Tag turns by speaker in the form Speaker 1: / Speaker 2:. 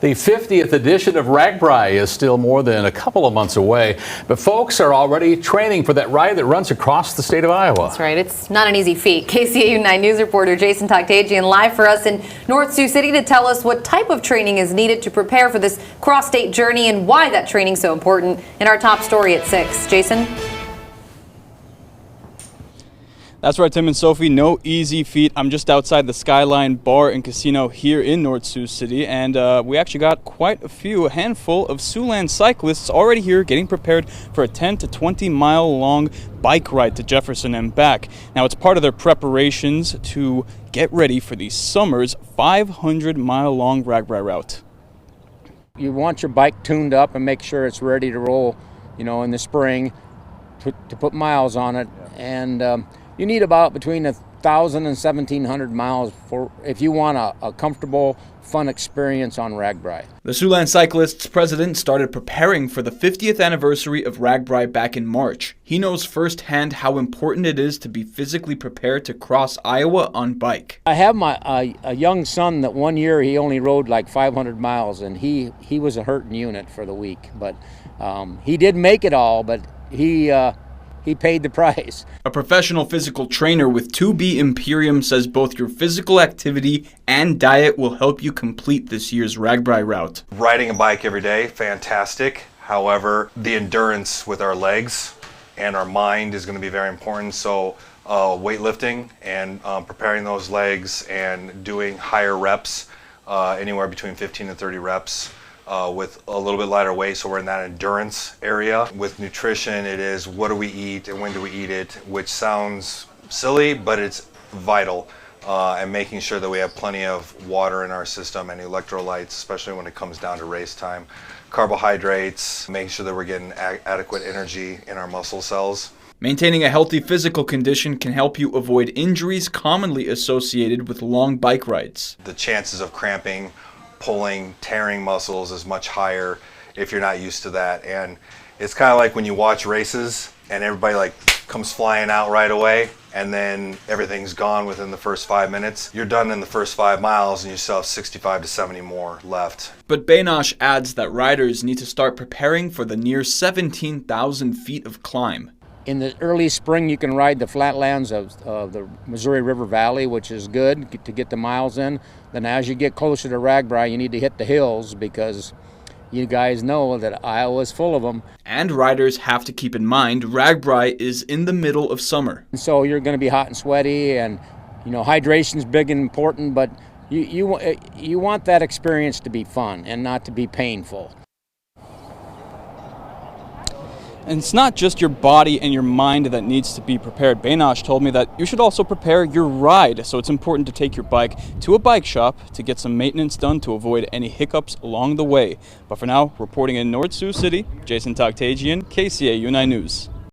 Speaker 1: The 50th edition of RAGBRAI is still more than a couple of months away, but folks are already training for that ride that runs across the state of Iowa.
Speaker 2: That's right. It's not an easy feat. KCAU 9 News reporter Jason Toktagian live for us in North Sioux City to tell us what type of training is needed to prepare for this cross-state journey and why that training is so important in our top story at 6. Jason?
Speaker 3: That's right, Tim and Sophie. No easy feat. I'm just outside the Skyline Bar and Casino here in North Sioux City, and we actually got quite a handful of Siouxland cyclists already here getting prepared for a 10 to 20 mile long bike ride to Jefferson and back. Now, it's part of their preparations to get ready for the summer's 500-mile long RAGBRAI route.
Speaker 4: You want your bike tuned up and make sure it's ready to roll, in the spring to put miles on it. And you need about between 1,000 and 1,700 miles if you want a comfortable, fun experience on RAGBRAI.
Speaker 5: The Siouxland Cyclists president started preparing for the 50th anniversary of RAGBRAI back in March. He knows firsthand how important it is to be physically prepared to cross Iowa on bike.
Speaker 4: I have a young son that one year he only rode like 500 miles, and he was a hurting unit for the week. But he did make it all, but he paid the price.
Speaker 5: A professional physical trainer with 2B Imperium says both your physical activity and diet will help you complete this year's RAGBRAI route.
Speaker 6: Riding a bike every day, fantastic. However, the endurance with our legs and our mind is going to be very important. So weightlifting and preparing those legs and doing higher reps, anywhere between 15 and 30 reps. With a little bit lighter weight, so we're in that endurance area. With nutrition, it is what do we eat and when do we eat it, which sounds silly, but it's vital. And making sure that we have plenty of water in our system and electrolytes, especially when it comes down to race time. Carbohydrates, making sure that we're getting adequate energy in our muscle cells.
Speaker 5: Maintaining a healthy physical condition can help you avoid injuries commonly associated with long bike rides.
Speaker 6: The chances of cramping, pulling, tearing muscles is much higher if you're not used to that. And it's kind of like when you watch races and everybody comes flying out right away and then everything's gone within the first 5 minutes. You're done in the first 5 miles and you still have 65 to 70 more left.
Speaker 5: But Baynosh adds that riders need to start preparing for the near 17,000 feet of climb.
Speaker 4: In the early spring, you can ride the flatlands of the Missouri River Valley, which is good to get the miles in. Then as you get closer to RAGBRAI, you need to hit the hills because you guys know that Iowa is full of them.
Speaker 5: And riders have to keep in mind, RAGBRAI is in the middle of summer.
Speaker 4: So you're going to be hot and sweaty, and hydration's big and important, but you want that experience to be fun and not to be painful.
Speaker 3: And it's not just your body and your mind that needs to be prepared. Baynosh told me that you should also prepare your ride, so it's important to take your bike to a bike shop to get some maintenance done to avoid any hiccups along the way. But for now, reporting in North Sioux City, Jason Toktagian, KCAU 9 News.